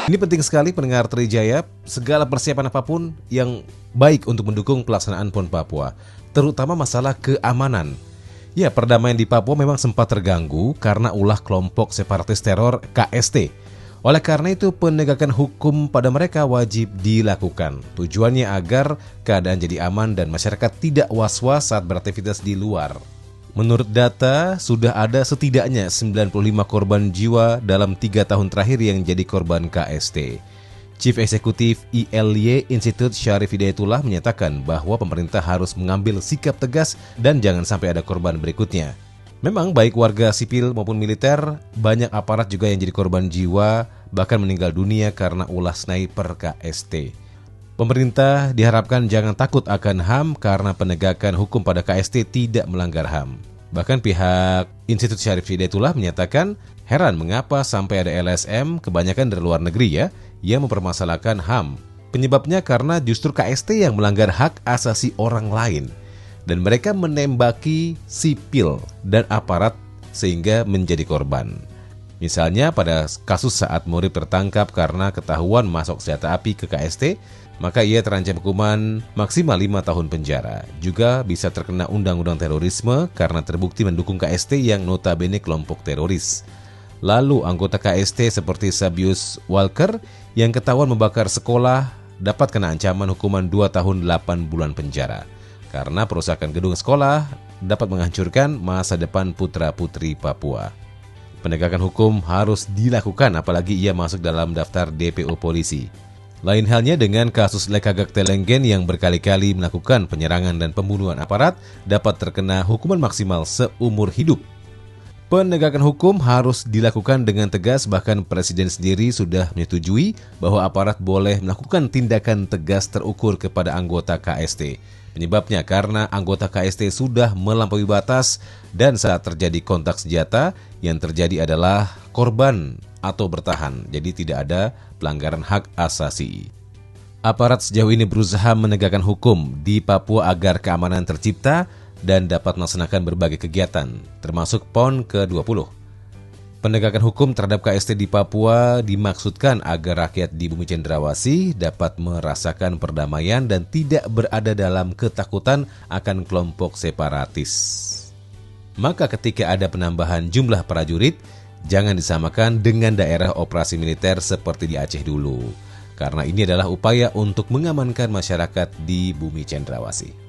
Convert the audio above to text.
Ini penting sekali pendengar Trijaya, segala persiapan apapun yang baik untuk mendukung pelaksanaan PON Papua, terutama masalah keamanan. Ya, perdamaian di Papua memang sempat terganggu karena ulah kelompok separatis teror KST. Oleh karena itu, penegakan hukum pada mereka wajib dilakukan. Tujuannya agar keadaan jadi aman dan masyarakat tidak was-was saat beraktivitas di luar. Menurut data, sudah ada setidaknya 95 korban jiwa dalam 3 tahun terakhir yang jadi korban KST. Chief Eksekutif ILY Institute Syarif Hidayatullah menyatakan bahwa pemerintah harus mengambil sikap tegas dan jangan sampai ada korban berikutnya. Memang baik warga sipil maupun militer, banyak aparat juga yang jadi korban jiwa, bahkan meninggal dunia karena ulah sniper KST. Pemerintah diharapkan jangan takut akan HAM karena penegakan hukum pada KST tidak melanggar HAM. Bahkan pihak Institut Syarif Hidayatullah menyatakan heran mengapa sampai ada LSM kebanyakan dari luar negeri yang mempermasalahkan HAM. Penyebabnya karena justru KST yang melanggar hak asasi orang lain. Dan mereka menembaki sipil dan aparat sehingga menjadi korban. Misalnya pada kasus saat murid tertangkap karena ketahuan masuk senjata api ke KST, maka ia terancam hukuman maksimal 5 tahun penjara. Juga bisa terkena undang-undang terorisme karena terbukti mendukung KST yang notabene kelompok teroris. Lalu anggota KST seperti Sabius Walker yang ketahuan membakar sekolah dapat kena ancaman hukuman 2 tahun 8 bulan penjara. Karena perusakan gedung sekolah dapat menghancurkan masa depan putra-putri Papua. Penegakan hukum harus dilakukan apalagi ia masuk dalam daftar DPO polisi. Lain halnya dengan kasus Lekagak Telenggen yang berkali-kali melakukan penyerangan dan pembunuhan aparat dapat terkena hukuman maksimal seumur hidup. Penegakan hukum harus dilakukan dengan tegas, bahkan Presiden sendiri sudah menyetujui bahwa aparat boleh melakukan tindakan tegas terukur kepada anggota KST. Penyebabnya karena anggota KST sudah melampaui batas dan saat terjadi kontak senjata yang terjadi adalah korban atau bertahan, jadi tidak ada pelanggaran hak asasi. Aparat sejauh ini berusaha menegakkan hukum di Papua agar keamanan tercipta dan dapat melaksanakan berbagai kegiatan, termasuk PON ke-20. Penegakan hukum terhadap KST di Papua dimaksudkan agar rakyat di Bumi Cendrawasih dapat merasakan perdamaian dan tidak berada dalam ketakutan akan kelompok separatis. Maka ketika ada penambahan jumlah prajurit, jangan disamakan dengan daerah operasi militer seperti di Aceh dulu. Karena ini adalah upaya untuk mengamankan masyarakat di Bumi Cendrawasih.